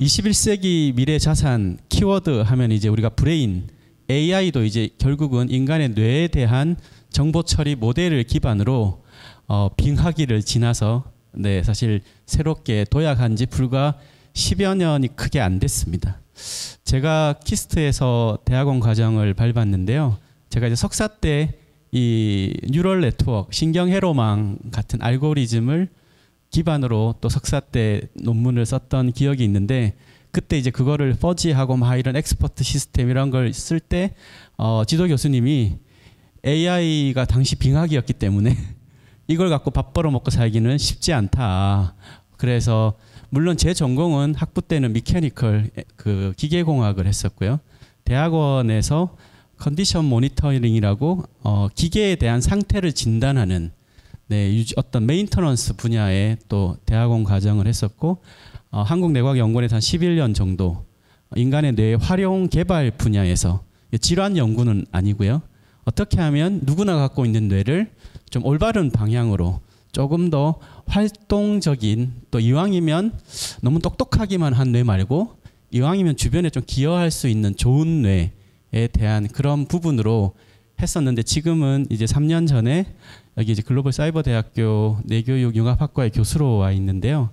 21세기 미래 자산 키워드 하면 이제 우리가 브레인, AI도 이제 결국은 인간의 뇌에 대한 정보 처리 모델을 기반으로 빙하기를 지나서 사실 새롭게 도약한 지 불과 10여 년이 크게 안 됐습니다. 제가 키스트에서 대학원 과정을 밟았는데요. 제가 이제 석사 때 이 뉴럴 네트워크, 신경회로망 같은 알고리즘을 기반으로 또 석사 때 논문을 썼던 기억이 있는데, 그때 이제 그거를 퍼지하고 막 이런 엑스퍼트 시스템 이런 걸 쓸 때 지도 교수님이 AI가 당시 빙하기였기 때문에 이걸 갖고 밥 벌어 먹고 살기는 쉽지 않다. 그래서 물론 제 전공은 학부 때는 미케니컬 기계공학을 했었고요. 대학원에서 컨디션 모니터링이라고 기계에 대한 상태를 진단하는 어떤 메인터넌스 분야에 또 대학원 과정을 했었고, 한국내과학연구원에서 한 11년 정도 인간의 뇌 활용 개발 분야에서, 질환 연구는 아니고요. 어떻게 하면 누구나 갖고 있는 뇌를 좀 올바른 방향으로 조금 더 활동적인, 또 이왕이면 너무 똑똑하기만 한 뇌 말고 이왕이면 주변에 좀 기여할 수 있는 좋은 뇌에 대한 그런 부분으로 했었는데, 지금은 이제 3년 전에 여기 이제 글로벌 사이버 대학교 뇌교육 융합학과의 교수로 와 있는데요.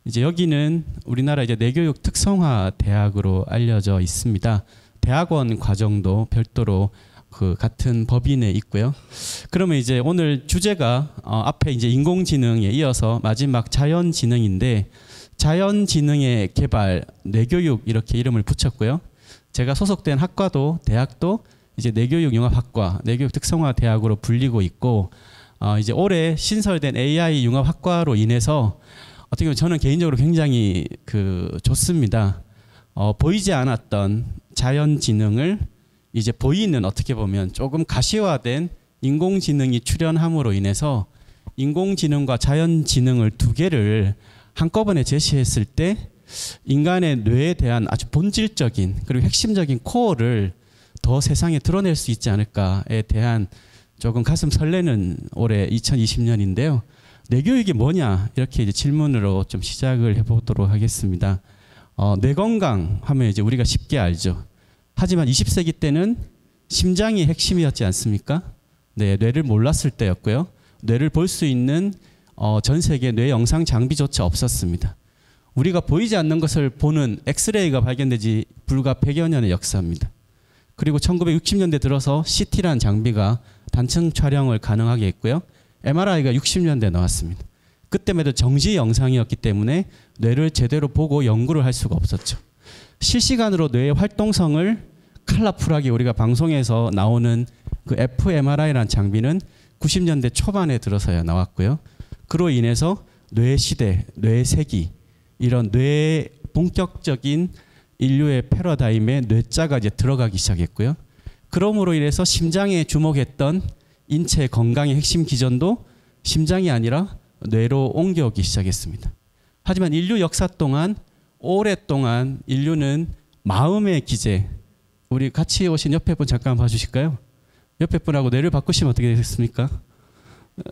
이제 여기는 우리나라 이제 뇌교육 특성화 대학으로 알려져 있습니다. 대학원 과정도 별도로 같은 법인에 있고요. 그러면 이제 오늘 주제가 앞에 이제 인공지능에 이어서 마지막 자연지능인데, 자연지능의 개발, 뇌교육 이렇게 이름을 붙였고요. 제가 소속된 학과도 대학도 이제 뇌교육 융합학과, 뇌교육 특성화 대학으로 불리고 있고, 이제 올해 신설된 AI 융합학과로 인해서 어떻게 보면 저는 개인적으로 굉장히 좋습니다. 보이지 않았던 자연지능을 이제 보이는, 어떻게 보면 조금 가시화된 인공지능이 출현함으로 인해서 인공지능과 자연지능을 두 개를 한꺼번에 제시했을 때 인간의 뇌에 대한 아주 본질적인 그리고 핵심적인 코어를 더 세상에 드러낼 수 있지 않을까에 대한 조금 가슴 설레는 올해 2020년인데요. 뇌교육이 뭐냐, 이렇게 이제 질문으로 좀 시작을 해보도록 하겠습니다. 뇌 건강 하면 이제 우리가 쉽게 알죠. 하지만 20세기 때는 심장이 핵심이었지 않습니까? 뇌를 몰랐을 때였고요. 뇌를 볼 수 있는 전 세계 뇌 영상 장비조차 없었습니다. 우리가 보이지 않는 것을 보는 엑스레이가 발견된 지 불과 100여 년의 역사입니다. 그리고 1960년대 들어서 CT라는 장비가 단층 촬영을 가능하게 했고요. MRI가 60년대에 나왔습니다. 그때만 해도 정지 영상이었기 때문에 뇌를 제대로 보고 연구를 할 수가 없었죠. 실시간으로 뇌의 활동성을 컬러풀하게 우리가 방송에서 나오는 그 fMRI라는 장비는 90년대 초반에 들어서야 나왔고요. 그로 인해서 뇌 시대, 뇌 세기, 이런 뇌 본격적인 인류의 패러다임에 뇌자가 이제 들어가기 시작했고요. 그러므로 인해서 심장에 주목했던 인체 건강의 핵심 기전도 심장이 아니라 뇌로 옮겨오기 시작했습니다. 하지만 인류 역사 동안 오랫동안 인류는 마음의 기제, 우리 같이 오신 옆에 분 잠깐 봐주실까요? 옆에 분하고 뇌를 바꾸시면 어떻게 되겠습니까?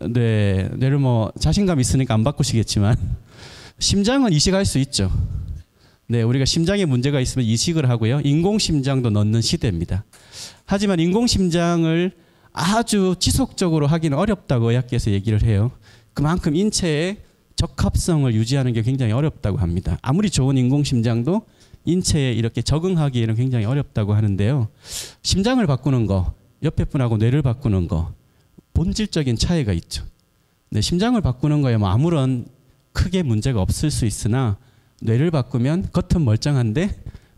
네, 뇌를 뭐 자신감 있으니까 안 바꾸시겠지만 심장은 이식할 수 있죠. 네, 우리가 심장에 문제가 있으면 이식을 하고요. 인공심장도 넣는 시대입니다. 하지만 인공심장을 아주 지속적으로 하기는 어렵다고 의학계에서 얘기를 해요. 그만큼 인체의 적합성을 유지하는 게 굉장히 어렵다고 합니다. 아무리 좋은 인공심장도 인체에 이렇게 적응하기에는 굉장히 어렵다고 하는데요. 심장을 바꾸는 거, 옆에 분하고 뇌를 바꾸는 거, 본질적인 차이가 있죠. 네, 심장을 바꾸는 거에 뭐 아무런 크게 문제가 없을 수 있으나 뇌를 바꾸면 겉은 멀쩡한데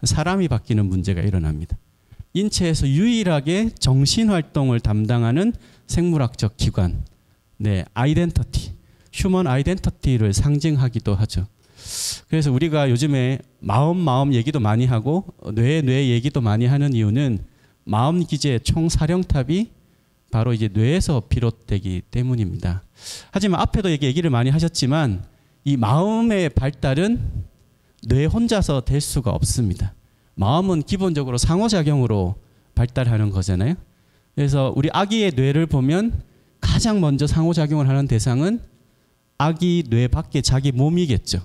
사람이 바뀌는 문제가 일어납니다. 인체에서 유일하게 정신활동을 담당하는 생물학적 기관, 아이덴티티, 휴먼 아이덴티티를 상징하기도 하죠. 그래서 우리가 요즘에 마음 얘기도 많이 하고 뇌 얘기도 많이 하는 이유는 마음 기제의 총사령탑이 바로 이제 뇌에서 비롯되기 때문입니다. 하지만 앞에도 얘기를 많이 하셨지만 이 마음의 발달은 뇌 혼자서 될 수가 없습니다. 마음은 기본적으로 상호작용으로 발달하는 거잖아요. 그래서 우리 아기의 뇌를 보면 가장 먼저 상호작용을 하는 대상은 아기 뇌 밖에 자기 몸이겠죠.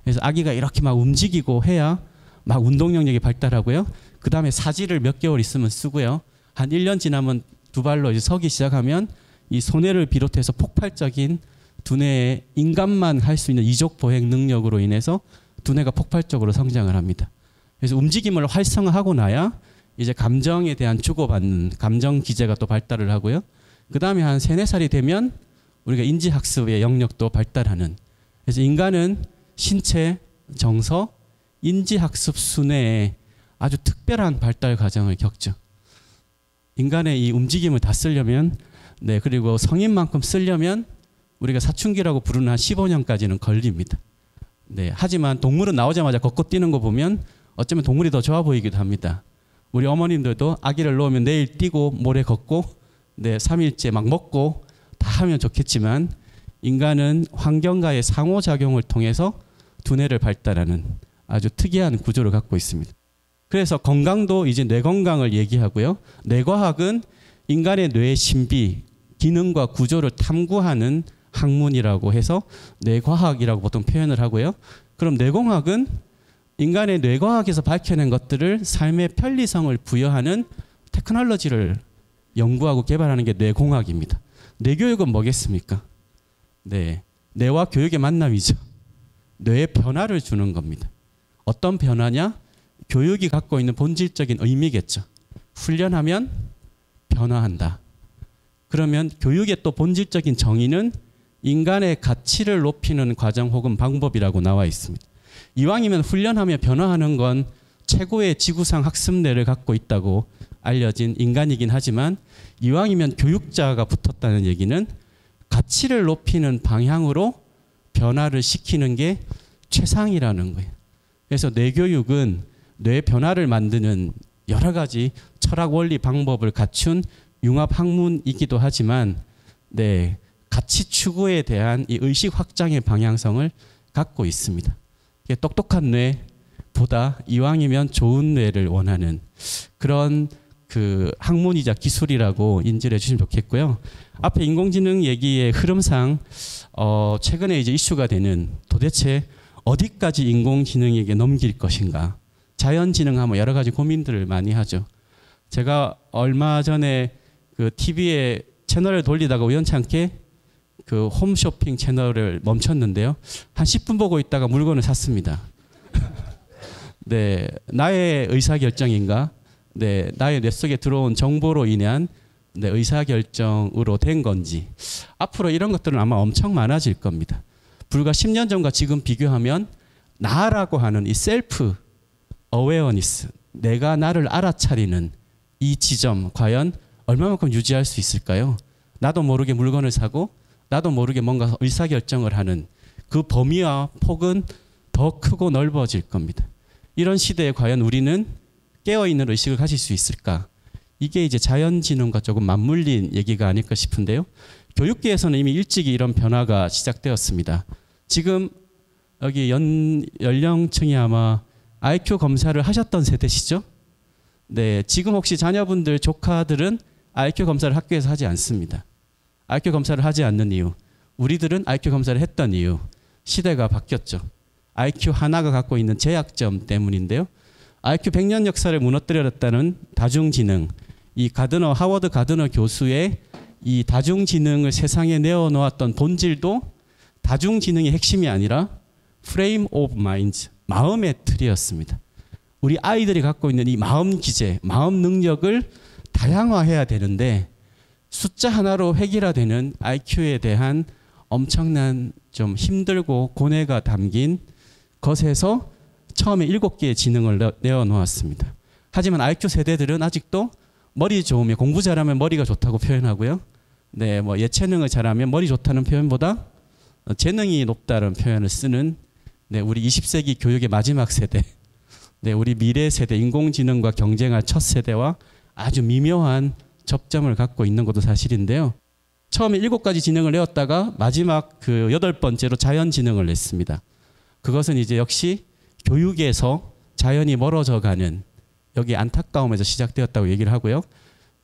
그래서 아기가 이렇게 막 움직이고 해야 막 운동 능력이 발달하고요. 그 다음에 사지를 몇 개월 있으면 쓰고요. 한 1년 지나면 두 발로 이제 서기 시작하면 이 손해를 비롯해서 폭발적인 두뇌의 인간만 할 수 있는 이족 보행 능력으로 인해서 두뇌가 폭발적으로 성장을 합니다. 그래서 움직임을 활성화하고 나야 이제 감정에 대한 주고받는 감정 기제가 또 발달을 하고요. 그 다음에 한 3, 4살이 되면 우리가 인지학습의 영역도 발달하는. 그래서 인간은 신체, 정서, 인지학습 순회에 아주 특별한 발달 과정을 겪죠. 인간의 이 움직임을 다 쓰려면, 네, 그리고 성인만큼 쓰려면 우리가 사춘기라고 부르는 한 15년까지는 걸립니다. 네, 하지만 동물은 나오자마자 걷고 뛰는 거 보면 어쩌면 동물이 더 좋아 보이기도 합니다. 우리 어머님들도 아기를 놓으면 내일 뛰고 모레 걷고, 네, 3일째 막 먹고 다 하면 좋겠지만 인간은 환경과의 상호작용을 통해서 두뇌를 발달하는 아주 특이한 구조를 갖고 있습니다. 그래서 건강도 이제 뇌 건강을 얘기하고요. 뇌과학은 인간의 뇌의 신비, 기능과 구조를 탐구하는 학문이라고 해서 뇌과학이라고 보통 표현을 하고요. 그럼 뇌공학은 인간의 뇌과학에서 밝혀낸 것들을 삶의 편리성을 부여하는 테크놀로지를 연구하고 개발하는 게 뇌공학입니다. 뇌교육은 뭐겠습니까? 네, 뇌와 교육의 만남이죠. 뇌에 변화를 주는 겁니다. 어떤 변화냐? 교육이 갖고 있는 본질적인 의미겠죠. 훈련하면 변화한다. 그러면 교육의 또 본질적인 정의는 인간의 가치를 높이는 과정 혹은 방법이라고 나와 있습니다. 이왕이면 훈련하며 변화하는 건 최고의 지구상 학습뇌를 갖고 있다고 알려진 인간이긴 하지만 이왕이면 교육자가 붙었다는 얘기는 가치를 높이는 방향으로 변화를 시키는 게 최상이라는 거예요. 그래서 뇌교육은 뇌 변화를 만드는 여러 가지 철학 원리 방법을 갖춘 융합 학문이기도 하지만, 네, 가치 추구에 대한 이 의식 확장의 방향성을 갖고 있습니다. 똑똑한 뇌보다 이왕이면 좋은 뇌를 원하는 그런 그 학문이자 기술이라고 인지를 해주시면 좋겠고요. 앞에 인공지능 얘기의 흐름상 최근에 이제 이슈가 되는 도대체 어디까지 인공지능에게 넘길 것인가. 자연지능하면 여러 가지 고민들을 많이 하죠. 제가 얼마 전에 그 TV에 채널을 돌리다가 우연찮게 그 홈쇼핑 채널을 멈췄는데요. 한 10분 보고 있다가 물건을 샀습니다. 네, 나의 의사결정인가? 네, 나의 뇌 속에 들어온 정보로 인한 네, 의사결정으로 된 건지. 앞으로 이런 것들은 아마 엄청 많아질 겁니다. 불과 10년 전과 지금 비교하면 나라고 하는 이 셀프 어웨어니스, 내가 나를 알아차리는 이 지점 과연 얼마만큼 유지할 수 있을까요? 나도 모르게 물건을 사고 나도 모르게 뭔가 의사결정을 하는 그 범위와 폭은 더 크고 넓어질 겁니다. 이런 시대에 과연 우리는 깨어있는 의식을 가질 수 있을까? 이게 이제 자연지능과 조금 맞물린 얘기가 아닐까 싶은데요. 교육계에서는 이미 일찍이 이런 변화가 시작되었습니다. 지금 여기 연령층이 아마 IQ 검사를 하셨던 세대시죠? 네, 지금 혹시 자녀분들, 조카들은 IQ 검사를 학교에서 하지 않습니다. IQ 검사를 하지 않는 이유, 우리들은 IQ 검사를 했던 이유, 시대가 바뀌었죠. IQ 하나가 갖고 있는 제약점 때문인데요. IQ 100년 역사를 무너뜨렸다는 다중지능, 이 하워드 가드너 교수의 이 다중지능을 세상에 내어놓았던 본질도 다중지능의 핵심이 아니라 프레임 오브 마인드, 마음의 틀이었습니다. 우리 아이들이 갖고 있는 이 마음 기제, 마음 능력을 다양화해야 되는데 숫자 하나로 획일화되는 IQ에 대한 엄청난 좀 힘들고 고뇌가 담긴 것에서 처음에 7개의 지능을 내어놓았습니다. 하지만 IQ 세대들은 아직도 머리 좋으면, 공부 잘하면 머리가 좋다고 표현하고요. 네, 뭐 예체능을 잘하면 머리 좋다는 표현보다 재능이 높다는 표현을 쓰는, 네, 우리 20세기 교육의 마지막 세대, 네, 우리 미래 세대, 인공지능과 경쟁할 첫 세대와 아주 미묘한 접점을 갖고 있는 것도 사실인데요. 처음에 7가지 지능을 내었다가 마지막 그 8번째로 자연지능을 냈습니다. 그것은 이제 역시 교육에서 자연이 멀어져 가는 여기 안타까움에서 시작되었다고 얘기를 하고요.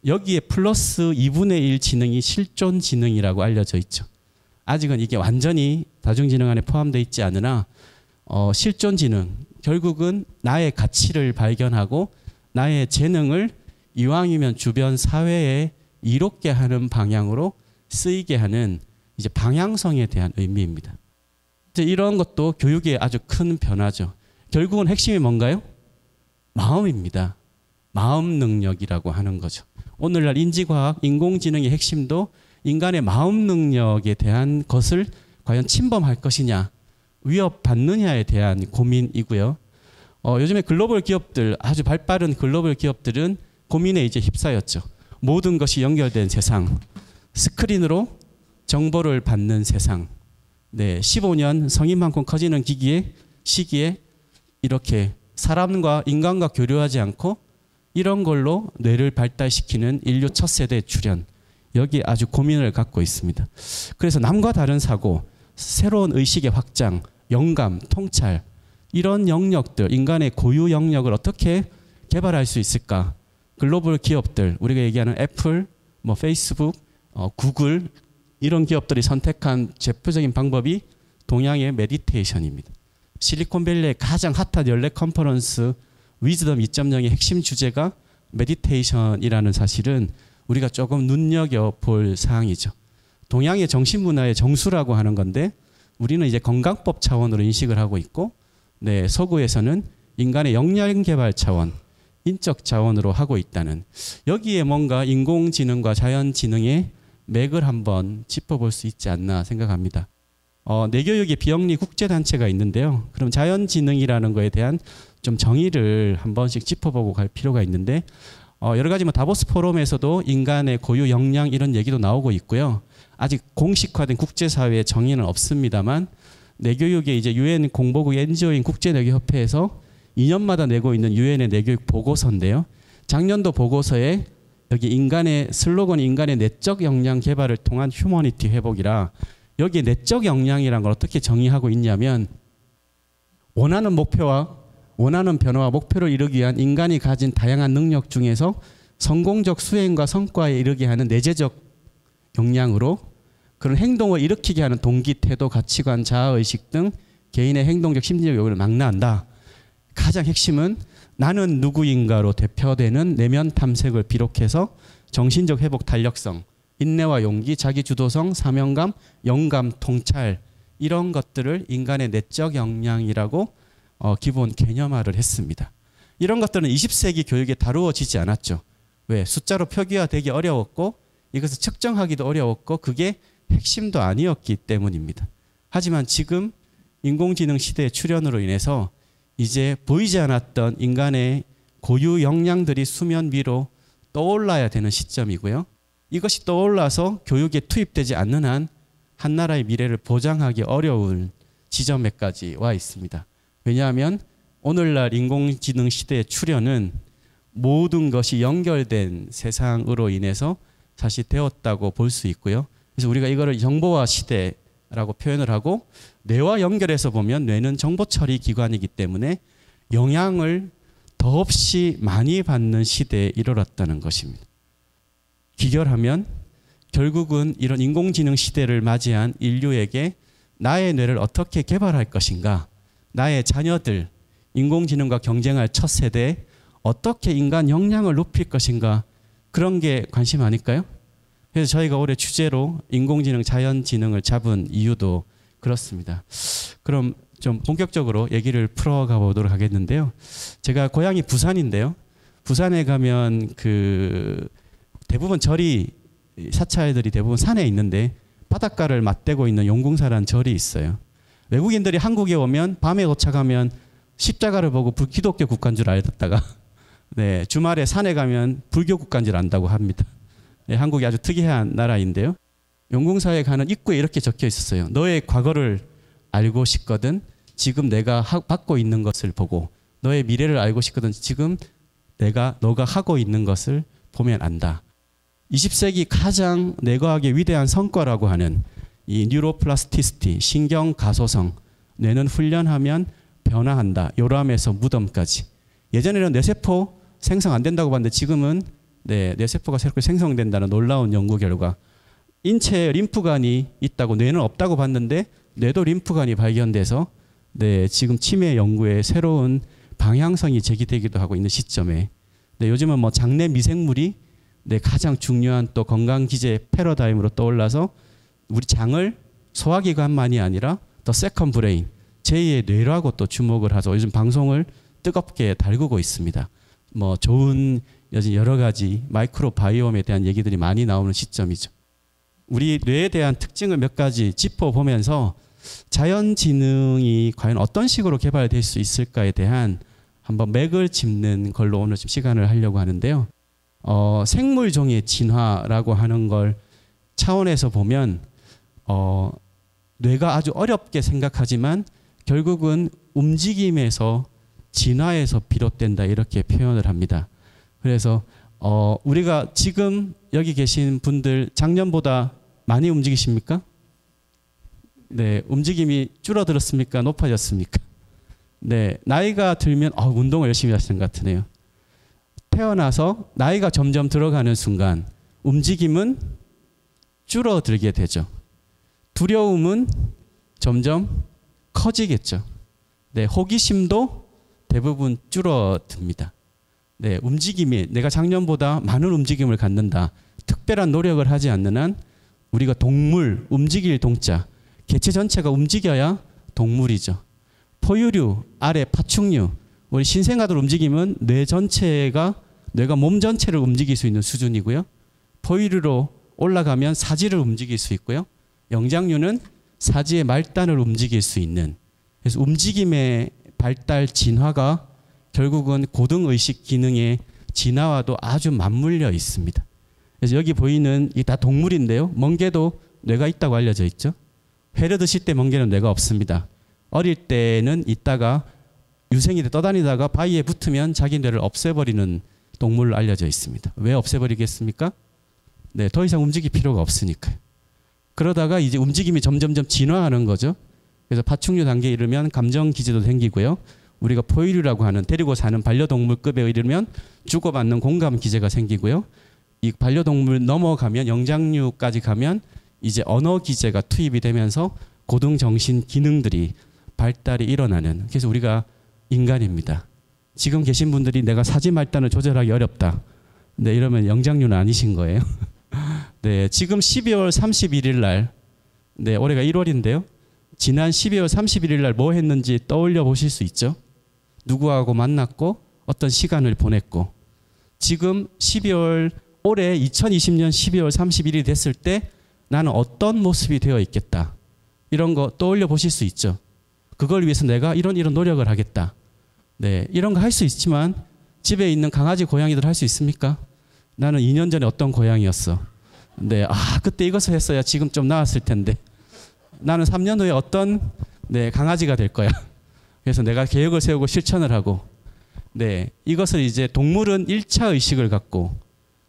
여기에 플러스 2분의 1 지능이 실존 지능이라고 알려져 있죠. 아직은 이게 완전히 다중지능 안에 포함되어 있지 않으나 실존 지능, 결국은 나의 가치를 발견하고 나의 재능을 이왕이면 주변 사회에 이롭게 하는 방향으로 쓰이게 하는 이제 방향성에 대한 의미입니다. 이제 이런 것도 교육의 아주 큰 변화죠. 결국은 핵심이 뭔가요? 마음입니다. 마음 능력이라고 하는 거죠. 오늘날 인지과학, 인공지능의 핵심도 인간의 마음 능력에 대한 것을 과연 침범할 것이냐, 위협받느냐에 대한 고민이고요. 요즘에 글로벌 기업들, 아주 발빠른 글로벌 기업들은 고민에 이제 휩싸였죠. 모든 것이 연결된 세상, 스크린으로 정보를 받는 세상. 네, 15년 성인만큼 커지는 시기에 이렇게 사람과 인간과 교류하지 않고 이런 걸로 뇌를 발달시키는 인류 첫 세대 출현. 여기 아주 고민을 갖고 있습니다. 그래서 남과 다른 사고, 새로운 의식의 확장, 영감, 통찰 이런 영역들, 인간의 고유 영역을 어떻게 개발할 수 있을까? 글로벌 기업들, 우리가 얘기하는 애플, 페이스북, 구글 이런 기업들이 선택한 대표적인 방법이 동양의 메디테이션입니다. 실리콘밸리의 가장 핫한 연례 컨퍼런스 위즈덤 2.0의 핵심 주제가 메디테이션이라는 사실은 우리가 조금 눈여겨볼 사항이죠. 동양의 정신문화의 정수라고 하는 건데 우리는 이제 건강법 차원으로 인식을 하고 있고 네, 서구에서는 인간의 역량개발 차원, 인적 자원으로 하고 있다는 여기에 뭔가 인공지능과 자연지능의 맥을 한번 짚어볼 수 있지 않나 생각합니다. 내교육의 비영리 국제단체가 있는데요. 그럼 자연지능이라는 거에 대한 좀 정의를 한 번씩 짚어보고 갈 필요가 있는데 여러 가지 다보스 포럼에서도 인간의 고유 역량 이런 얘기도 나오고 있고요. 아직 공식화된 국제사회의 정의는 없습니다만 내교육의 이제 유엔 공보국 NGO인 국제내교협회에서 2년마다 내고 있는 유엔의 내교육 보고서인데요. 작년도 보고서에 여기 인간의 슬로건이 인간의 내적 역량 개발을 통한 휴머니티 회복이라 여기에 내적 역량이라는 걸 어떻게 정의하고 있냐면 원하는 목표와 원하는 변화와 목표를 이루기 위한 인간이 가진 다양한 능력 중에서 성공적 수행과 성과에 이르게 하는 내재적 역량으로 그런 행동을 일으키게 하는 동기, 태도, 가치관, 자아의식 등 개인의 행동적 심리적 요구를 망라한다. 가장 핵심은 나는 누구인가로 대표되는 내면 탐색을 비롯해서 정신적 회복 탄력성, 인내와 용기, 자기주도성, 사명감, 영감, 통찰 이런 것들을 인간의 내적 역량이라고 기본 개념화를 했습니다. 이런 것들은 20세기 교육에 다루어지지 않았죠. 왜? 숫자로 표기화되기 어려웠고 이것을 측정하기도 어려웠고 그게 핵심도 아니었기 때문입니다. 하지만 지금 인공지능 시대의 출현으로 인해서 이제 보이지 않았던 인간의 고유 역량들이 수면 위로 떠올라야 되는 시점이고요. 이것이 떠올라서 교육에 투입되지 않는 한 한 나라의 미래를 보장하기 어려운 지점에까지 와 있습니다. 왜냐하면 오늘날 인공지능 시대의 출현은 모든 것이 연결된 세상으로 인해서 사실 되었다고 볼 수 있고요. 그래서 우리가 이거를 정보화 시대라고 표현을 하고 뇌와 연결해서 보면 뇌는 정보 처리 기관이기 때문에 영향을 더없이 많이 받는 시대에 이르렀다는 것입니다. 기결하면 결국은 이런 인공지능 시대를 맞이한 인류에게 나의 뇌를 어떻게 개발할 것인가, 나의 자녀들, 인공지능과 경쟁할 첫 세대에 어떻게 인간 역량을 높일 것인가 그런 게 관심 아닐까요? 그래서 저희가 올해 주제로 인공지능, 자연지능을 잡은 이유도 그렇습니다. 그럼 좀 본격적으로 얘기를 풀어가 보도록 하겠는데요. 제가 고향이 부산인데요. 부산에 가면 대부분 절이 사찰들이 대부분 산에 있는데 바닷가를 맞대고 있는 용궁사라는 절이 있어요. 외국인들이 한국에 오면 밤에 도착하면 십자가를 보고 기독교 국가인 줄 알았다가 네, 주말에 산에 가면 불교 국가인 줄 안다고 합니다. 네, 한국이 아주 특이한 나라인데요. 용궁사에 가는 입구에 이렇게 적혀 있었어요. 너의 과거를 알고 싶거든 지금 내가 받고 있는 것을 보고 너의 미래를 알고 싶거든 지금 너가 하고 있는 것을 보면 안다. 20세기 가장 뇌과학의 위대한 성과라고 하는 이 뉴로플라스티시티, 신경 가소성, 뇌는 훈련하면 변화한다. 요람에서 무덤까지. 예전에는 뇌세포 생성 안 된다고 봤는데 지금은 뇌세포가 새롭게 생성된다는 놀라운 연구 결과 인체에 림프관이 있다고 뇌는 없다고 봤는데 뇌도 림프관이 발견돼서 네, 지금 치매 연구에 새로운 방향성이 제기되기도 하고 있는 시점에 네, 요즘은 뭐 장내 미생물이 네, 가장 중요한 또 건강 기제 패러다임으로 떠올라서 우리 장을 소화기관만이 아니라 더 세컨 브레인, 제2의 뇌라고 또 주목을 하죠. 요즘 방송을 뜨겁게 달구고 있습니다. 뭐 좋은 여러 가지 마이크로바이옴에 대한 얘기들이 많이 나오는 시점이죠. 우리 뇌에 대한 특징을 몇 가지 짚어보면서 자연지능이 과연 어떤 식으로 개발될 수 있을까에 대한 한번 맥을 짚는 걸로 오늘 좀 시간을 하려고 하는데요. 생물종의 진화라고 하는 걸 차원에서 보면 뇌가 아주 어렵게 생각하지만 결국은 움직임에서 진화에서 비롯된다 이렇게 표현을 합니다. 그래서 우리가 지금 여기 계신 분들 작년보다 많이 움직이십니까? 네, 움직임이 줄어들었습니까? 높아졌습니까? 네, 나이가 들면 운동을 열심히 하시는 것 같으네요. 태어나서 나이가 점점 들어가는 순간 움직임은 줄어들게 되죠. 두려움은 점점 커지겠죠. 네, 호기심도 대부분 줄어듭니다. 네, 움직임이 내가 작년보다 많은 움직임을 갖는다. 특별한 노력을 하지 않는 한 우리가 동물, 움직일 동자, 개체 전체가 움직여야 동물이죠. 포유류, 아래 파충류, 우리 신생아들 움직임은 뇌가 몸 전체를 움직일 수 있는 수준이고요. 포유류로 올라가면 사지를 움직일 수 있고요. 영장류는 사지의 말단을 움직일 수 있는, 그래서 움직임의 발달 진화가 결국은 고등의식 기능의 진화와도 아주 맞물려 있습니다. 그래서 여기 보이는 이 다 동물인데요. 멍게도 뇌가 있다고 알려져 있죠. 회를 드실 때 멍게는 뇌가 없습니다. 어릴 때는 있다가 유생이 떠다니다가 바위에 붙으면 자기 뇌를 없애버리는 동물로 알려져 있습니다. 왜 없애버리겠습니까? 네, 더 이상 움직일 필요가 없으니까요. 그러다가 이제 움직임이 점점점 진화하는 거죠. 그래서 파충류 단계에 이르면 감정 기제도 생기고요. 우리가 포유류라고 하는 데리고 사는 반려동물급에 이르면 주고받는 공감 기제가 생기고요. 이 반려동물 넘어가면 영장류까지 가면 이제 언어 기제가 투입이 되면서 고등정신 기능들이 발달이 일어나는, 그래서 우리가 인간입니다. 지금 계신 분들이 내가 사지 말단을 조절하기 어렵다. 네, 이러면 영장류는 아니신 거예요. 네, 지금 12월 31일 날, 네, 올해가 1월인데요. 지난 12월 31일 날 뭐 했는지 떠올려 보실 수 있죠? 누구하고 만났고 어떤 시간을 보냈고, 지금 올해 2020년 12월 31일이 됐을 때 나는 어떤 모습이 되어 있겠다. 이런 거 떠올려 보실 수 있죠. 그걸 위해서 내가 이런 노력을 하겠다. 네, 이런 거 할 수 있지만 집에 있는 강아지 고양이들 할 수 있습니까? 나는 2년 전에 어떤 고양이였어. 네, 그때 이것을 했어야 지금 좀 나았을 텐데. 나는 3년 후에 어떤 강아지가 될 거야. 그래서 내가 계획을 세우고 실천을 하고, 네, 이것을 이제 동물은 1차 의식을 갖고,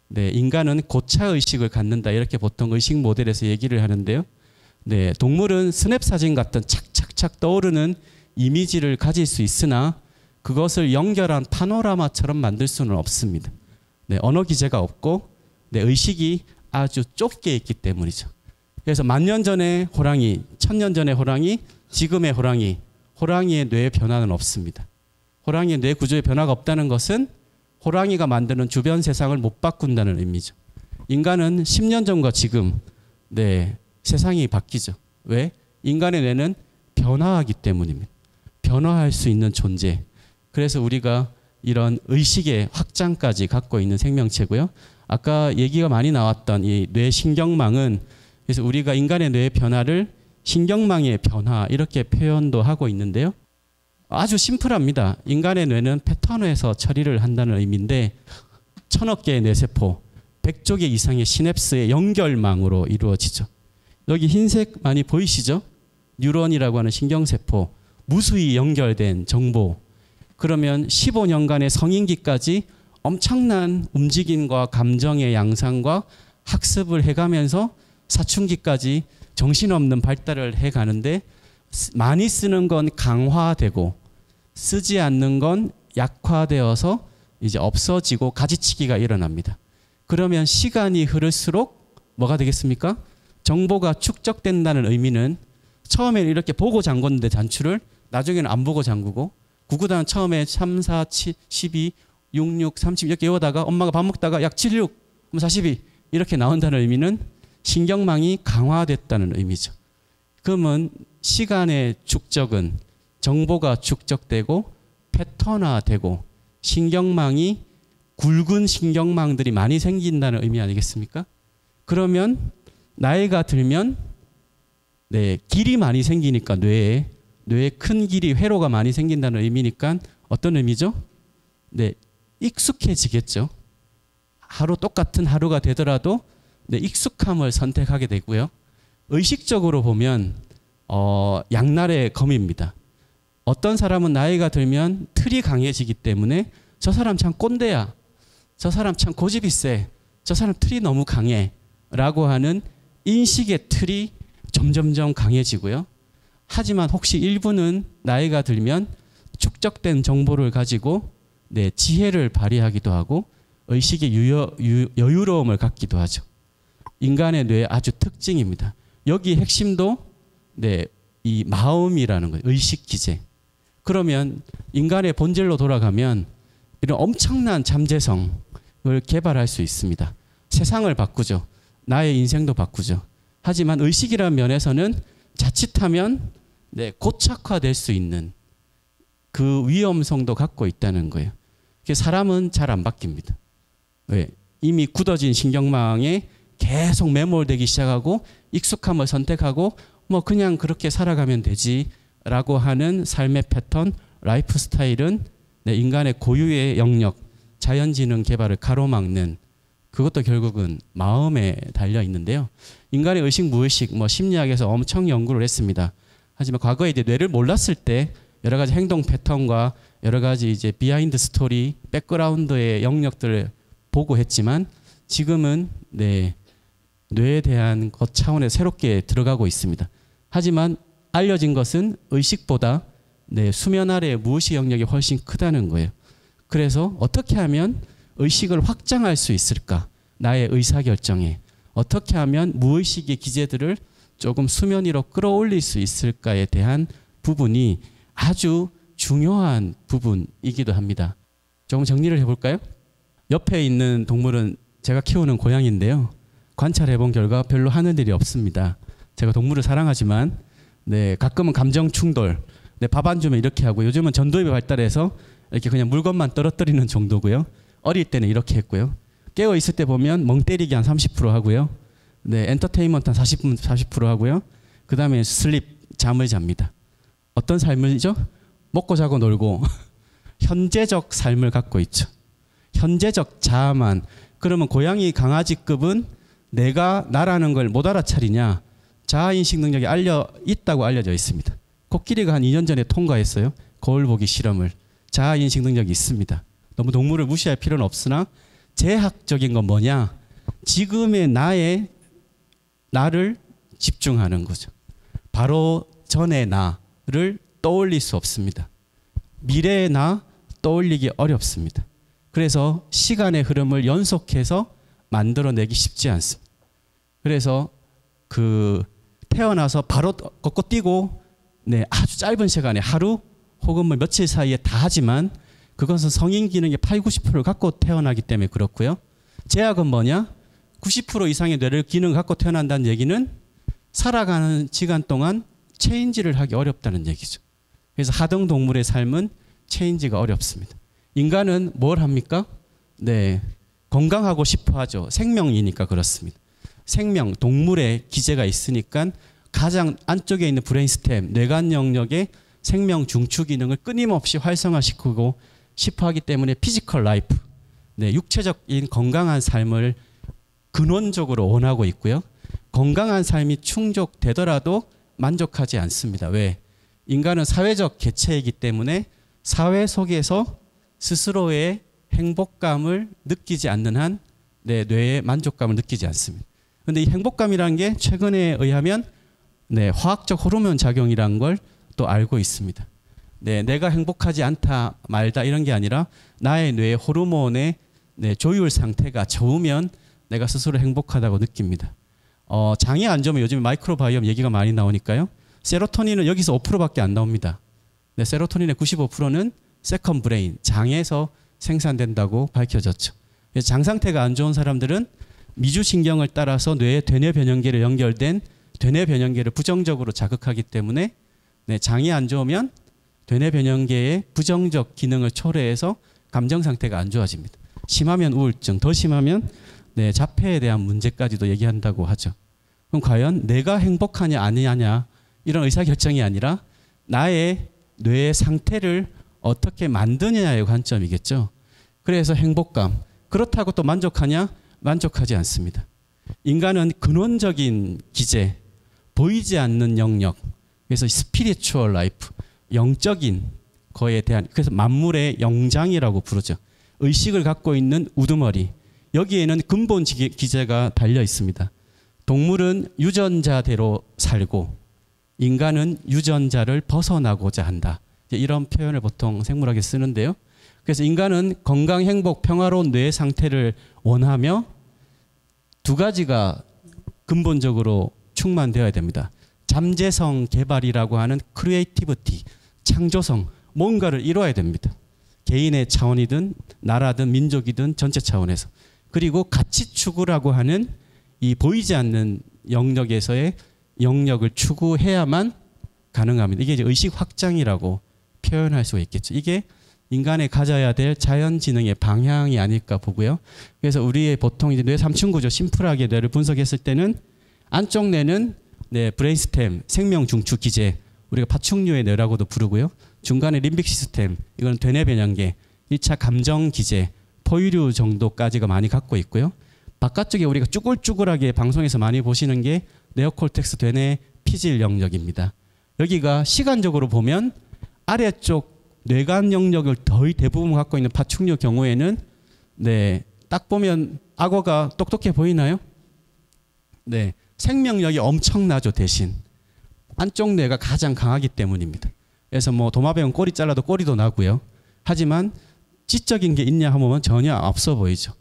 네, 인간은 고차 의식을 갖는다. 이렇게 보통 의식 모델에서 얘기를 하는데요. 네, 동물은 스냅 사진 같은 착착착 떠오르는 이미지를 가질 수 있으나 그것을 연결한 파노라마처럼 만들 수는 없습니다. 네, 언어 기제가 없고, 네, 의식이 아주 좁게 있기 때문이죠. 그래서 10,000년 전의 호랑이, 1,000년 전의 호랑이, 지금의 호랑이의 뇌의 변화는 없습니다. 호랑이의 뇌 구조의 변화가 없다는 것은 호랑이가 만드는 주변 세상을 못 바꾼다는 의미죠. 인간은 10년 전과 지금, 네, 세상이 바뀌죠. 왜? 인간의 뇌는 변화하기 때문입니다. 변화할 수 있는 존재. 그래서 우리가 이런 의식의 확장까지 갖고 있는 생명체고요. 아까 얘기가 많이 나왔던 이 뇌신경망은, 그래서 우리가 인간의 뇌의 변화를 신경망의 변화 이렇게 표현도 하고 있는데요. 아주 심플합니다. 인간의 뇌는 패턴에서 처리를 한다는 의미인데 1,000억 개의 뇌세포, 100조 개 이상의 시냅스의 연결망으로 이루어지죠. 여기 흰색 많이 보이시죠? 뉴런이라고 하는 신경세포, 무수히 연결된 정보. 그러면 15년간의 성인기까지 엄청난 움직임과 감정의 양상과 학습을 해가면서 사춘기까지 정신없는 발달을 해가는데, 많이 쓰는 건 강화되고 쓰지 않는 건 약화되어서 이제 없어지고 가지치기가 일어납니다. 그러면 시간이 흐를수록 뭐가 되겠습니까? 정보가 축적된다는 의미는 처음에는 이렇게 보고 잠궜는데 단추를 나중에는 안 보고 잠그고 구구단 처음에 3, 4, 7, 12, 6, 6, 30 이렇게 외우다가 엄마가 밥 먹다가 약 7, 6, 42 이렇게 나온다는 의미는 신경망이 강화됐다는 의미죠. 그러면 시간의 축적은 정보가 축적되고 패턴화되고 신경망이 굵은 신경망들이 많이 생긴다는 의미 아니겠습니까? 그러면 나이가 들면 길이 많이 생기니까 뇌에 큰 길이 회로가 많이 생긴다는 의미니까 어떤 의미죠? 익숙해지겠죠. 하루 똑같은 하루가 되더라도 익숙함을 선택하게 되고요. 의식적으로 보면 양날의 검입니다. 어떤 사람은 나이가 들면 틀이 강해지기 때문에 저 사람 참 꼰대야. 저 사람 참 고집이 세. 저 사람 틀이 너무 강해. 라고 하는 인식의 틀이 점점점 강해지고요. 하지만 혹시 일부는 나이가 들면 축적된 정보를 가지고 지혜를 발휘하기도 하고 의식의 여유로움을 갖기도 하죠. 인간의 뇌의 아주 특징입니다. 여기 핵심도 이 마음이라는 거예요. 의식 기제. 그러면 인간의 본질로 돌아가면 이런 엄청난 잠재성을 개발할 수 있습니다. 세상을 바꾸죠. 나의 인생도 바꾸죠. 하지만 의식이라는 면에서는 자칫하면 고착화될 수 있는 그 위험성도 갖고 있다는 거예요. 사람은 잘 안 바뀝니다. 왜? 이미 굳어진 신경망에 계속 매몰되기 시작하고 익숙함을 선택하고 뭐 그냥 그렇게 살아가면 되지라고 하는 삶의 패턴, 라이프 스타일은 인간의 고유의 영역, 자연지능 개발을 가로막는 그것도 결국은 마음에 달려 있는데요. 인간의 의식, 무의식, 심리학에서 엄청 연구를 했습니다. 하지만 과거에 이제 뇌를 몰랐을 때 여러 가지 행동 패턴과 여러 가지 이제 비하인드 스토리, 백그라운드의 영역들을 보고 했지만 지금은 뇌에 대한 것 차원에 새롭게 들어가고 있습니다. 하지만 알려진 것은 의식보다 수면 아래의 무의식 영역이 훨씬 크다는 거예요. 그래서 어떻게 하면 의식을 확장할 수 있을까? 나의 의사결정에 어떻게 하면 무의식의 기제들을 조금 수면 위로 끌어올릴 수 있을까에 대한 부분이 아주 중요한 부분이기도 합니다. 조금 정리를 해볼까요? 옆에 있는 동물은 제가 키우는 고양이인데요. 관찰해 본 결과 별로 하는 일이 없습니다. 제가 동물을 사랑하지만 가끔은 감정 충돌, 밥 안 주면 이렇게 하고 요즘은 전도입이 발달해서 이렇게 그냥 물건만 떨어뜨리는 정도고요. 어릴 때는 이렇게 했고요. 깨어 있을 때 보면 멍 때리기 한 30% 하고요. 엔터테인먼트 한 40% 하고요. 그 다음에 슬립, 잠을 잡니다. 어떤 삶이죠? 먹고 자고 놀고 현재적 삶을 갖고 있죠. 현재적 자아만. 그러면 고양이 강아지급은 내가 나라는 걸 못 알아차리냐? 자아인식 능력이 있다고 알려져 있습니다. 코끼리가 한 2년 전에 통과했어요. 거울 보기 실험을. 자아인식 능력이 있습니다. 너무 동물을 무시할 필요는 없으나 재학적인 건 뭐냐? 지금의 나를 집중하는 거죠. 바로 전의 나를 떠올릴 수 없습니다. 미래의 나 떠올리기 어렵습니다. 그래서 시간의 흐름을 연속해서 만들어내기 쉽지 않습니다. 그래서 태어나서 바로 걷고 뛰고 아주 짧은 시간에 하루 혹은 며칠 사이에 다 하지만 그것은 성인 기능의 8, 90%를 갖고 태어나기 때문에 그렇고요. 제약은 뭐냐? 90% 이상의 뇌를 기능을 갖고 태어난다는 얘기는 살아가는 시간 동안 체인지를 하기 어렵다는 얘기죠. 그래서 하등 동물의 삶은 체인지가 어렵습니다. 인간은 뭘 합니까? 건강하고 싶어 하죠. 생명이니까 그렇습니다. 생명, 동물의 기제가 있으니까 가장 안쪽에 있는 브레인스템, 뇌관 영역의 생명 중추 기능을 끊임없이 활성화시키고 싶어 하기 때문에 피지컬 라이프, 육체적인 건강한 삶을 근원적으로 원하고 있고요. 건강한 삶이 충족되더라도 만족하지 않습니다. 왜? 인간은 사회적 개체이기 때문에 사회 속에서 스스로의 행복감을 느끼지 않는 한 뇌의 만족감을 느끼지 않습니다. 그런데 이 행복감이라는 게 최근에 의하면 화학적 호르몬 작용이라는 걸 또 알고 있습니다. 내가 행복하지 않다 말다 이런 게 아니라 나의 뇌의 호르몬의 조율 상태가 좋으면 내가 스스로 행복하다고 느낍니다. 장이 안 좋으면 요즘 마이크로바이옴 얘기가 많이 나오니까요. 세로토닌은 여기서 5%밖에 안 나옵니다. 네, 세로토닌의 95%는 세컨 브레인, 장에서 생산된다고 밝혀졌죠. 장 상태가 안 좋은 사람들은 미주신경을 따라서 뇌의 되뇌 변형계로 연결된 되뇌 변형계를 부정적으로 자극하기 때문에 네, 장이 안 좋으면 되뇌 변형계의 부정적 기능을 초래해서 감정 상태가 안 좋아집니다. 심하면 우울증, 더 심하면 네, 자폐에 대한 문제까지도 얘기한다고 하죠. 그럼 과연 내가 행복하냐 아니냐 이런 의사결정이 아니라 나의 뇌의 상태를 어떻게 만드느냐의 관점이겠죠. 그래서 행복감, 그렇다고 또 만족하냐? 만족하지 않습니다. 인간은 근원적인 기제, 보이지 않는 영역, 그래서 스피리추얼 라이프, 영적인 거에 대한, 그래서 만물의 영장이라고 부르죠. 의식을 갖고 있는 우두머리, 여기에는 근본 기제가 달려 있습니다. 동물은 유전자대로 살고 인간은 유전자를 벗어나고자 한다. 이런 표현을 보통 생물학에 쓰는데요. 그래서 인간은 건강, 행복, 평화로운 뇌 상태를 원하며 두 가지가 근본적으로 충만되어야 됩니다. 잠재성 개발이라고 하는 크리에이티비티, 창조성, 뭔가를 이뤄야 됩니다. 개인의 차원이든 나라든 민족이든 전체 차원에서. 그리고 가치 추구라고 하는 이 보이지 않는 영역에서의 영역을 추구해야만 가능합니다. 이게 이제 의식 확장이라고 표현할 수 있겠죠. 이게 인간이 가져야 될 자연지능의 방향이 아닐까 보고요. 그래서 우리의 보통 이제 뇌 3층 구조, 심플하게 뇌를 분석했을 때는 안쪽 뇌는 네, 브레인스템, 생명 중추 기제, 우리가 파충류의 뇌라고도 부르고요. 중간에 림빅 시스템, 이건 되뇌 변형계, 1차 감정 기제, 포유류 정도까지가 많이 갖고 있고요. 바깥쪽에 우리가 쭈글쭈글하게 방송에서 많이 보시는 게 네오콜텍스 되뇌 피질 영역입니다. 여기가 시간적으로 보면 아래쪽 뇌관 영역을 거의 대부분 갖고 있는 파충류 경우에는 네, 딱 보면 악어가 똑똑해 보이나요? 네, 생명력이 엄청나죠. 대신 안쪽 뇌가 가장 강하기 때문입니다. 그래서 뭐 도마뱀은 꼬리 잘라도 꼬리도 나고요. 하지만 지적인 게 있냐 하면 전혀 없어 보이죠.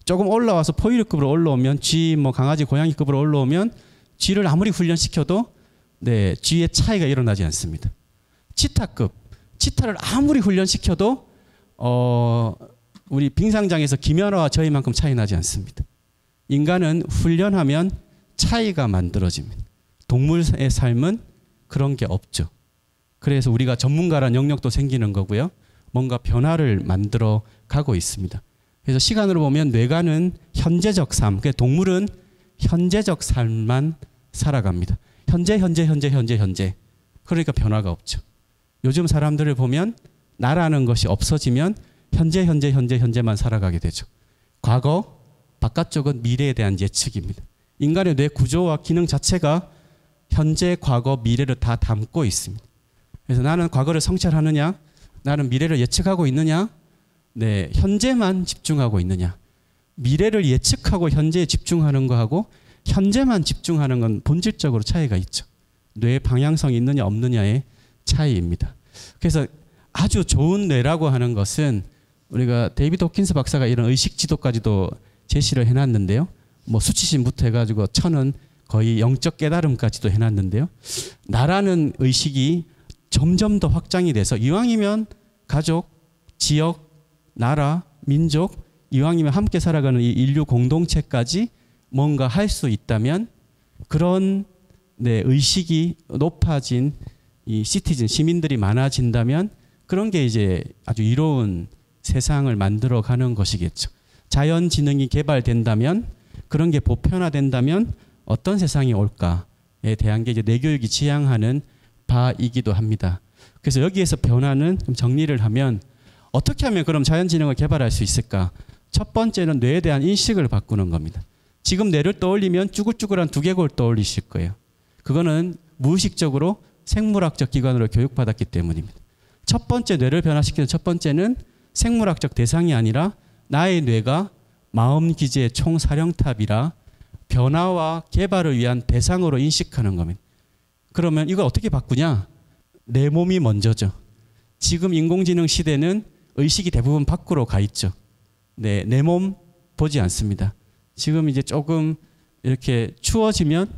조금 올라와서 포유류급으로 올라오면 쥐, 뭐 강아지, 고양이급으로 올라오면 쥐를 아무리 훈련시켜도 네, 쥐의 차이가 일어나지 않습니다. 치타급, 치타를 아무리 훈련시켜도 우리 빙상장에서 김연아와 저희만큼 차이 나지 않습니다. 인간은 훈련하면 차이가 만들어집니다. 동물의 삶은 그런 게 없죠. 그래서 우리가 전문가란 영역도 생기는 거고요. 뭔가 변화를 만들어 가고 있습니다. 그래서 시간으로 보면 뇌관은 현재적 삶, 그러니까 동물은 현재적 삶만 살아갑니다. 현재. 그러니까 변화가 없죠. 요즘 사람들을 보면 나라는 것이 없어지면 현재만 살아가게 되죠. 과거, 바깥쪽은 미래에 대한 예측입니다. 인간의 뇌 구조와 기능 자체가 현재, 과거, 미래를 다 담고 있습니다. 그래서 나는 과거를 성찰하느냐, 나는 미래를 예측하고 있느냐, 네, 현재만 집중하고 있느냐. 미래를 예측하고 현재에 집중하는 거하고 현재만 집중하는 건 본질적으로 차이가 있죠. 뇌의 방향성이 있느냐 없느냐의 차이입니다. 그래서 아주 좋은 뇌라고 하는 것은 우리가 데이비드 호킨스 박사가 이런 의식 지도까지도 제시를 해놨는데요. 뭐 수치심부터 해가지고 천은 거의 영적 깨달음까지도 해놨는데요. 나라는 의식이 점점 더 확장이 돼서 이왕이면 가족, 지역, 나라, 민족, 이왕이면 함께 살아가는 이 인류 공동체까지 뭔가 할 수 있다면 그런 네, 의식이 높아진 이 시티즌, 시민들이 많아진다면 그런 게 이제 아주 이로운 세상을 만들어 가는 것이겠죠. 자연지능이 개발된다면 그런 게 보편화된다면 어떤 세상이 올까에 대한 게 이제 뇌교육이 지향하는 바이기도 합니다. 그래서 여기에서 변화는 좀 정리를 하면 어떻게 하면 그럼 자연지능을 개발할 수 있을까? 첫 번째는 뇌에 대한 인식을 바꾸는 겁니다. 지금 뇌를 떠올리면 쭈글쭈글한 두개골 떠올리실 거예요. 그거는 무의식적으로 생물학적 기관으로 교육받았기 때문입니다. 첫 번째 뇌를 변화시키는 첫 번째는 생물학적 대상이 아니라 나의 뇌가 마음 기제의 총사령탑이라 변화와 개발을 위한 대상으로 인식하는 겁니다. 그러면 이걸 어떻게 바꾸냐? 내 몸이 먼저죠. 지금 인공지능 시대는 의식이 대부분 밖으로 가 있죠. 네, 내 몸 보지 않습니다. 지금 이제 조금 이렇게 추워지면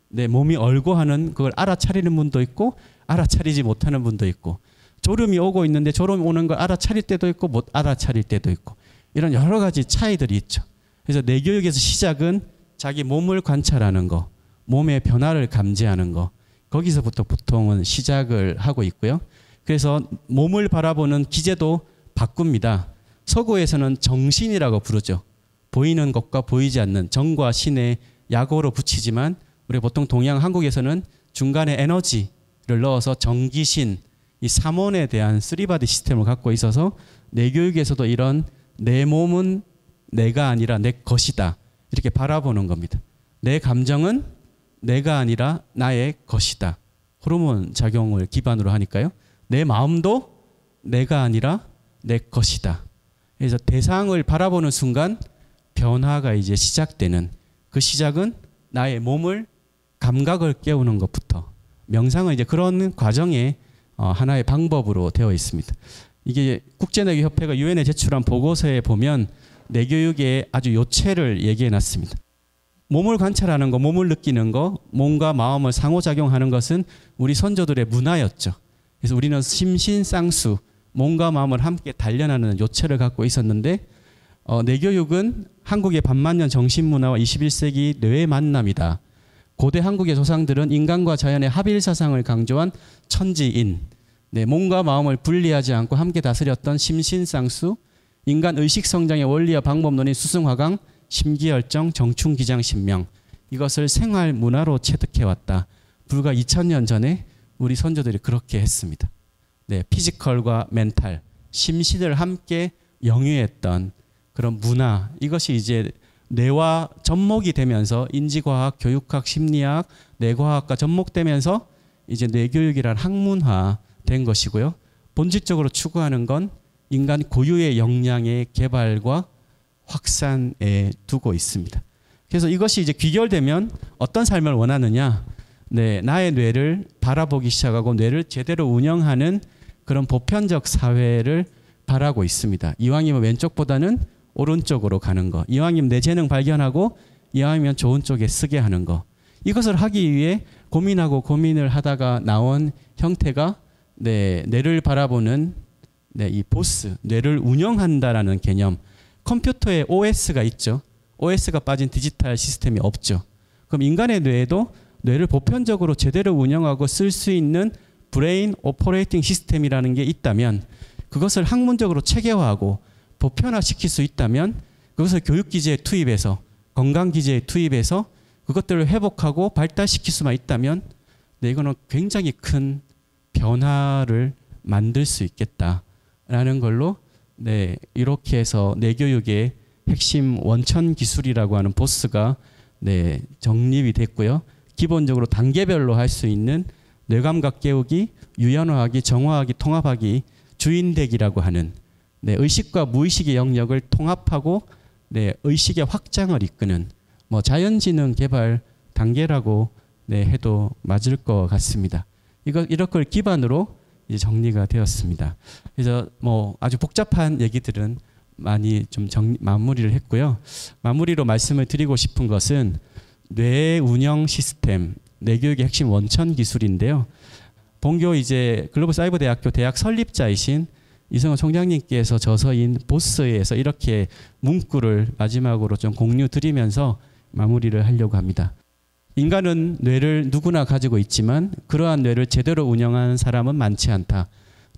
내 몸이 얼고 하는 그걸 알아차리는 분도 있고 알아차리지 못하는 분도 있고 졸음이 오고 있는데 졸음 오는 걸 알아차릴 때도 있고 못 알아차릴 때도 있고 이런 여러 가지 차이들이 있죠. 그래서 뇌교육에서 시작은 자기 몸을 관찰하는 거, 몸의 변화를 감지하는 거, 거기서부터 보통은 시작을 하고 있고요. 그래서 몸을 바라보는 기제도 바꿉니다. 서구에서는 정신이라고 부르죠. 보이는 것과 보이지 않는 정과 신의 약어로 붙이지만 우리 보통 동양 한국에서는 중간에 에너지를 넣어서 정기신, 이 삼원에 대한 쓰리바디 시스템을 갖고 있어서 뇌교육에서도 이런 내 몸은 내가 아니라 내 것이다 이렇게 바라보는 겁니다. 내 감정은 내가 아니라 나의 것이다. 호르몬 작용을 기반으로 하니까요. 내 마음도 내가 아니라 내 것이다. 그래서 대상을 바라보는 순간 변화가 이제 시작되는, 그 시작은 나의 몸을 감각을 깨우는 것부터, 명상은 이제 그런 과정의 하나의 방법으로 되어 있습니다. 이게 국제뇌교협회가 유엔에 제출한 보고서에 보면 뇌교육의 아주 요체를 얘기해 놨습니다. 몸을 관찰하는 거, 몸을 느끼는 거, 몸과 마음을 상호작용하는 것은 우리 선조들의 문화였죠. 그래서 우리는 심신쌍수, 몸과 마음을 함께 단련하는 요체를 갖고 있었는데 뇌교육은 한국의 반만년 정신문화와 21세기 뇌의 만남이다. 고대 한국의 조상들은 인간과 자연의 합일사상을 강조한 천지인, 몸과 마음을 분리하지 않고 함께 다스렸던 심신쌍수, 인간 의식성장의 원리와 방법론인 수승화강, 심기열정, 정충기장, 신명, 이것을 생활 문화로 체득해왔다. 불과 2000년 전에 우리 선조들이 그렇게 했습니다. 피지컬과 멘탈, 심신을 함께 영유했던 그런 문화, 이것이 이제 뇌와 접목이 되면서 인지과학, 교육학, 심리학, 뇌과학과 접목되면서 이제 뇌교육이란 학문화 된 것이고요. 본질적으로 추구하는 건 인간 고유의 역량의 개발과 확산에 두고 있습니다. 그래서 이것이 이제 귀결되면 어떤 삶을 원하느냐? 나의 뇌를 바라보기 시작하고 뇌를 제대로 운영하는 그런 보편적 사회를 바라고 있습니다. 이왕이면 왼쪽보다는 오른쪽으로 가는 거, 이왕이면 내 재능 발견하고 이왕이면 좋은 쪽에 쓰게 하는 거, 이것을 하기 위해 고민하고 고민을 하다가 나온 형태가 뇌를 바라보는 이 보스, 뇌를 운영한다라는 개념. 컴퓨터에 OS가 있죠. OS가 빠진 디지털 시스템이 없죠. 그럼 인간의 뇌에도 뇌를 보편적으로 제대로 운영하고 쓸 수 있는 브레인 오퍼레이팅 시스템이라는 게 있다면, 그것을 학문적으로 체계화하고 보편화시킬 수 있다면, 그것을 교육기제에 투입해서, 건강기제에 투입해서 그것들을 회복하고 발달시킬 수만 있다면 이거는 굉장히 큰 변화를 만들 수 있겠다라는 걸로 이렇게 해서 뇌교육의 핵심 원천 기술이라고 하는 보스가 정립이 됐고요. 기본적으로 단계별로 할 수 있는 뇌감각 깨우기, 유연화하기, 정화하기, 통합하기, 주인되기라고 하는 의식과 무의식의 영역을 통합하고 의식의 확장을 이끄는 자연지능 개발 단계라고 해도 맞을 것 같습니다. 이런 걸 기반으로 이제 정리가 되었습니다. 그래서 아주 복잡한 얘기들은 많이 좀 마무리를 했고요. 마무리로 말씀을 드리고 싶은 것은 뇌 운영 시스템, 뇌교육의 핵심 원천 기술인데요. 본교 이제 글로벌사이버대학교 대학 설립자이신 이성호 총장님께서 저서인 보스에서 이렇게 문구를 마지막으로 좀 공유 드리면서 마무리를 하려고 합니다. 인간은 뇌를 누구나 가지고 있지만 그러한 뇌를 제대로 운영하는 사람은 많지 않다.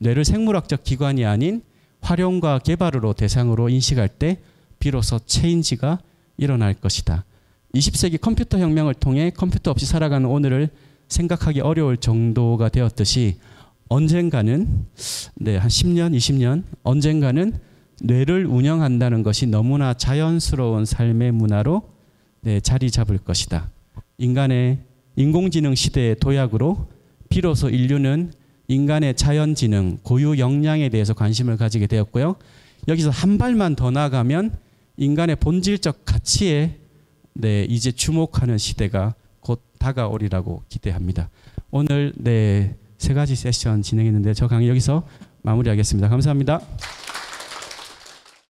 뇌를 생물학적 기관이 아닌 활용과 개발으로 대상으로 인식할 때 비로소 체인지가 일어날 것이다. 20세기 컴퓨터 혁명을 통해 컴퓨터 없이 살아가는 오늘을 생각하기 어려울 정도가 되었듯이 언젠가는 한 10년, 20년 언젠가는 뇌를 운영한다는 것이 너무나 자연스러운 삶의 문화로 자리 잡을 것이다. 인간의 인공지능 시대의 도약으로 비로소 인류는 인간의 자연지능, 고유 역량에 대해서 관심을 가지게 되었고요. 여기서 한 발만 더 나아가면 인간의 본질적 가치에 이제 주목하는 시대가 곧 다가오리라고 기대합니다. 오늘 3가지 세션 진행했는데 저 강의 여기서 마무리하겠습니다. 감사합니다.